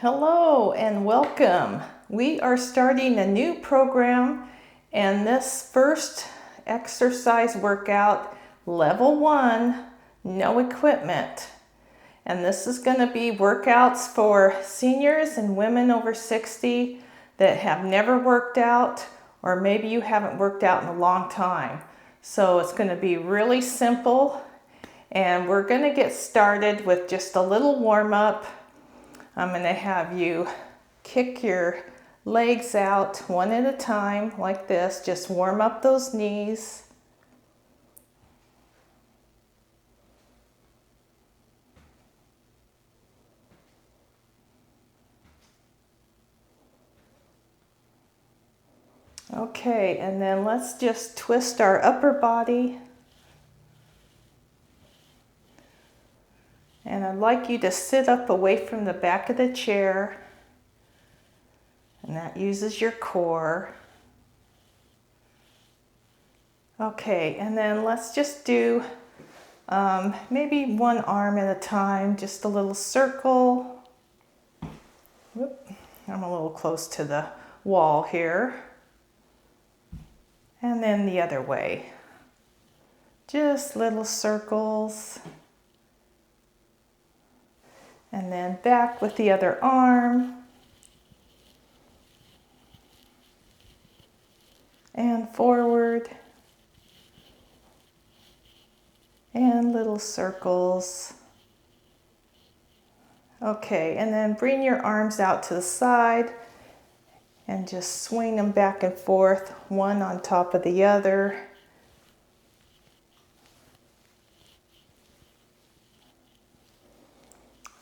Hello and welcome. We are starting a new program, and this first exercise workout, level 1, no equipment. And this is going to be workouts for seniors and women over 60 that have never worked out, or maybe you haven't worked out in a long time. So it's going to be really simple, and we're going to get started with just a little warm-up. I'm going to have you kick your legs out one at a time like this. Just warm up those knees. Okay, and then let's just twist our upper body. And I'd like you to sit up away from the back of the chair. And that uses your core. Okay, and then let's just do maybe one arm at a time, just a little circle. Whoop, I'm a little close to the wall here. And then the other way. Just little circles. And then back with the other arm. And forward. And little circles. Okay, and then bring your arms out to the side and just swing them back and forth, one on top of the other.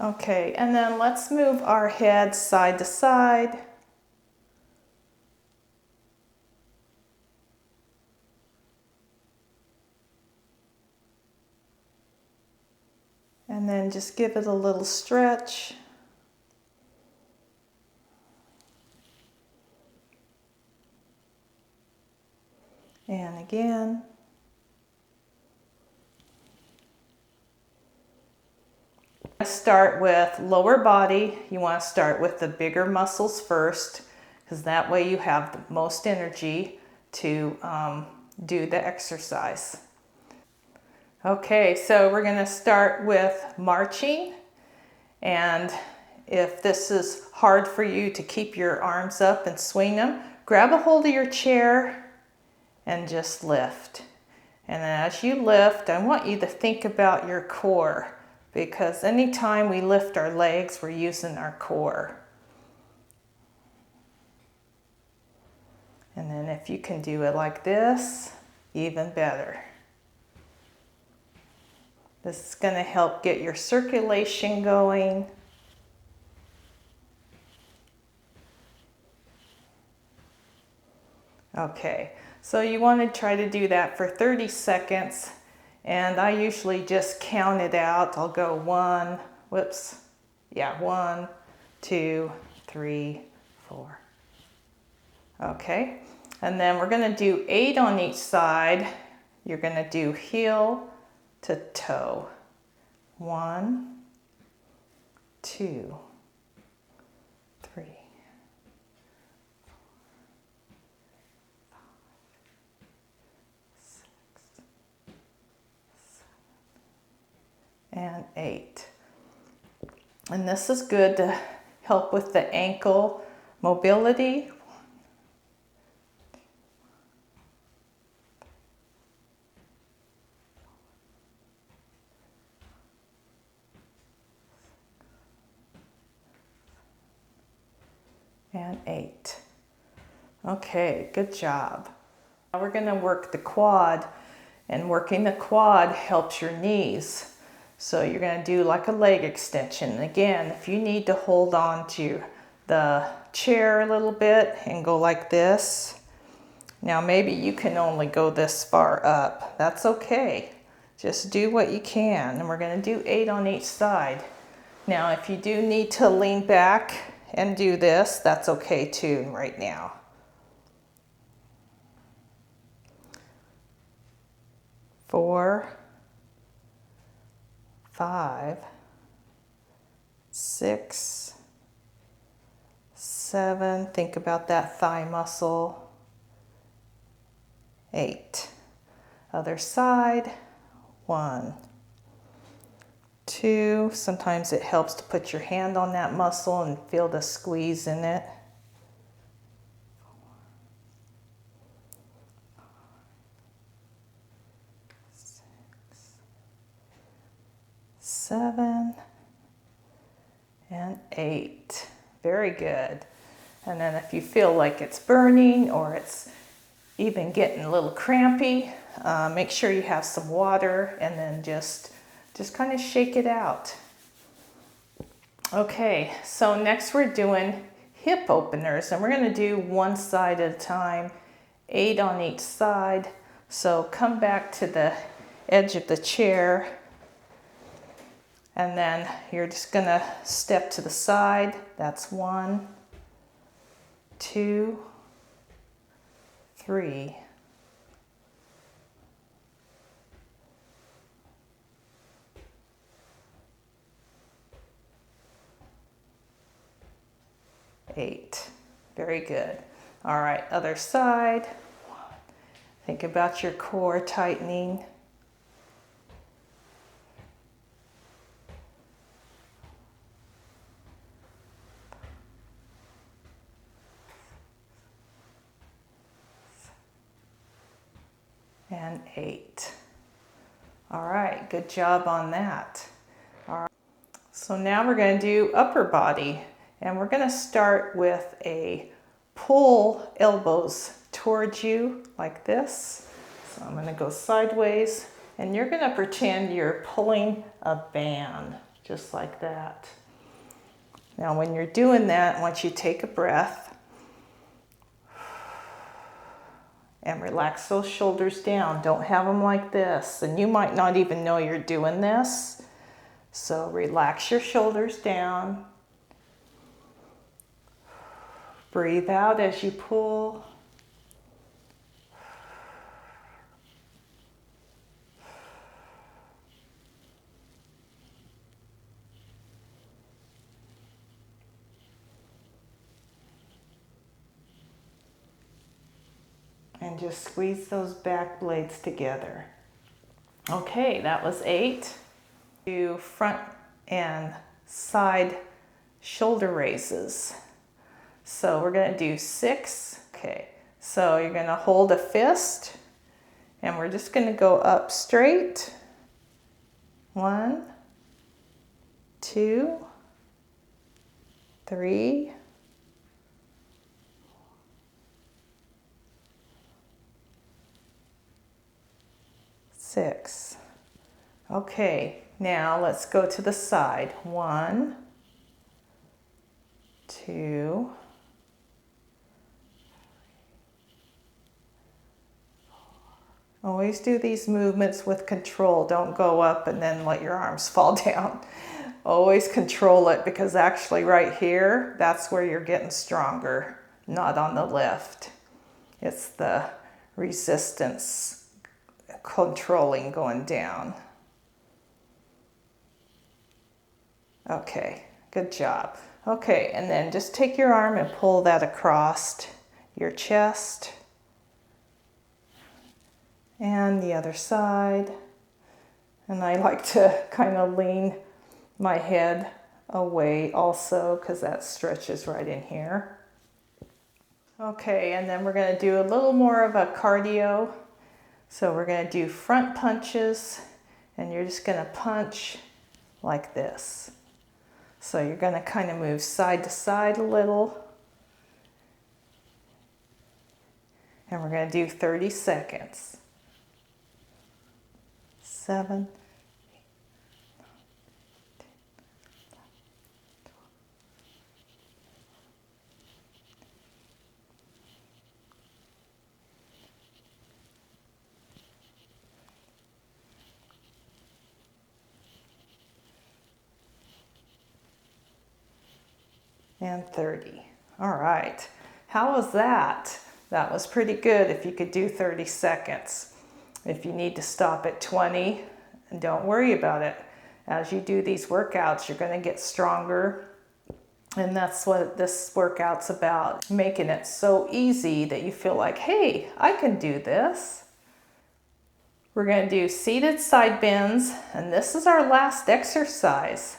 Okay, and then let's move our head side to side. And then just give it a little stretch. And again. Start with lower body. You want to start with the bigger muscles first, because that way you have the most energy to do the exercise. Okay, so we're going to start with marching. And if this is hard for you to keep your arms up and swing them, grab a hold of your chair and just lift. And as you lift, I want you to think about your core, because anytime we lift our legs, we're using our core. And then if you can do it like this, even better. This is going to help get your circulation going. Okay, so you want to try to do that for 30 seconds. And I usually just count it out. I'll go 1, 1, 2, 3, 4. Okay, and then we're going to do 8 on each side. You're going to do heel to toe. 1, 2, 3, 4, 5, 6, 7, and 8. And this is good to help with the ankle mobility. And 8. Okay, good job. Now we're going to work the quad, and working the quad helps your knees. So you're going to do like a leg extension. And again, if you need to hold on to the chair a little bit and go like this. Now maybe you can only go this far up. That's okay. Just do what you can. And we're going to do 8 on each side. Now if you do need to lean back and do this, that's okay too right now. 4, 5, 6, 7. Think about that thigh muscle. 8. Other side. 1, 2. Sometimes it helps to put your hand on that muscle and feel the squeeze in it. 6, 7, and 8. Very good. And then if you feel like it's burning or it's even getting a little crampy, make sure you have some water and then just kind of shake it out. Okay, so next we're doing hip openers, and we're going to do one side at a time, 8 on each side. So come back to the edge of the chair, and then you're just going to step to the side. That's 1, 2, 3, 8. Very good. All right, other side. Think about your core tightening. And 8. All right, good job on that. All right. So now we're going to do upper body, and we're going to start with a pull elbows towards you like this. So I'm going to go sideways, and you're going to pretend you're pulling a band, just like that. Now when you're doing that, I want you to take a breath and relax those shoulders down. Don't have them like this, and you might not even know you're doing this. So relax your shoulders down. Breathe out as you pull. And just squeeze those back blades together. Okay, that was 8. Do front and side shoulder raises. So we're going to do 6. Okay, so you're going to hold a fist, and we're just going to go up straight. 1, 2, 3, 6. Okay, now let's go to the side. 1, 2, 4. Always do these movements with control. Don't go up and then let your arms fall down. Always control it, because actually right here, that's where you're getting stronger, not on the lift. It's the resistance controlling going down. Okay, good job. Okay, and then just take your arm and pull that across your chest. And the other side. And I like to kind of lean my head away also, because that stretches right in here. Okay, and then we're going to do a little more of a cardio. So we're going to do front punches, and you're just going to punch like this. So you're going to kind of move side to side a little. And we're going to do 30 seconds. 7, and 30. All right. How was that? That was pretty good if you could do 30 seconds. If you need to stop at 20, don't worry about it. As you do these workouts, you're going to get stronger And that's what this workout's about, making it so easy that you feel like, hey, I can do this. We're going to do seated side bends, and this is our last exercise.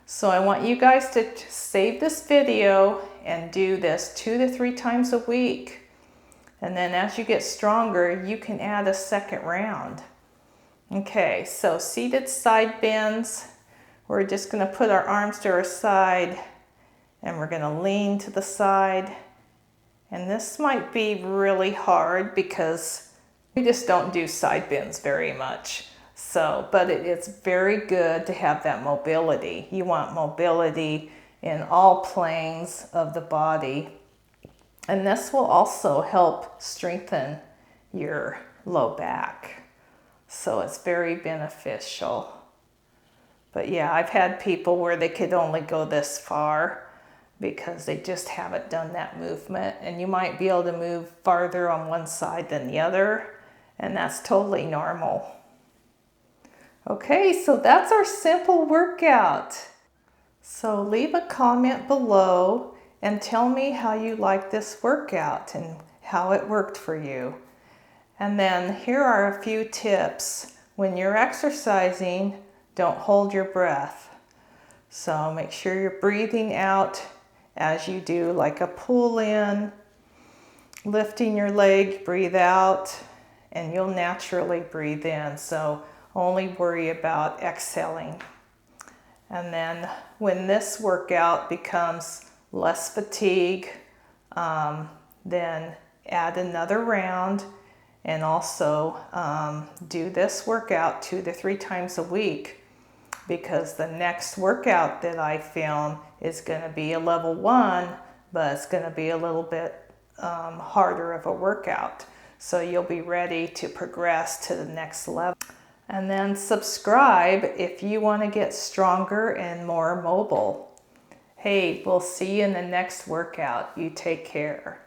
So I want you guys to save this video and do this 2 to 3 times a week. And then as you get stronger, you can add a second round. Okay, so seated side bends. We're just going to put our arms to our side and we're going to lean to the side. And this might be really hard because we just don't do side bends very much. So, but it's very good to have that mobility. You want mobility in all planes of the body. And this will also help strengthen your low back. So it's very beneficial. But yeah, I've had people where they could only go this far because they just haven't done that movement. And you might be able to move farther on one side than the other. And that's totally normal. Okay, so that's our simple workout. So leave a comment below and tell me how you like this workout and how it worked for you. And then here are a few tips. When you're exercising, don't hold your breath. So make sure you're breathing out as you do like a pull in, lifting your leg, breathe out, and you'll naturally breathe in. So only worry about exhaling. And then when this workout becomes less fatigue, then add another round and also do this workout 2 to 3 times a week, because the next workout that I film is going to be a level 1, but it's going to be a little bit harder of a workout. So you'll be ready to progress to the next level. And then subscribe if you want to get stronger and more mobile. Hey, we'll see you in the next workout. You take care.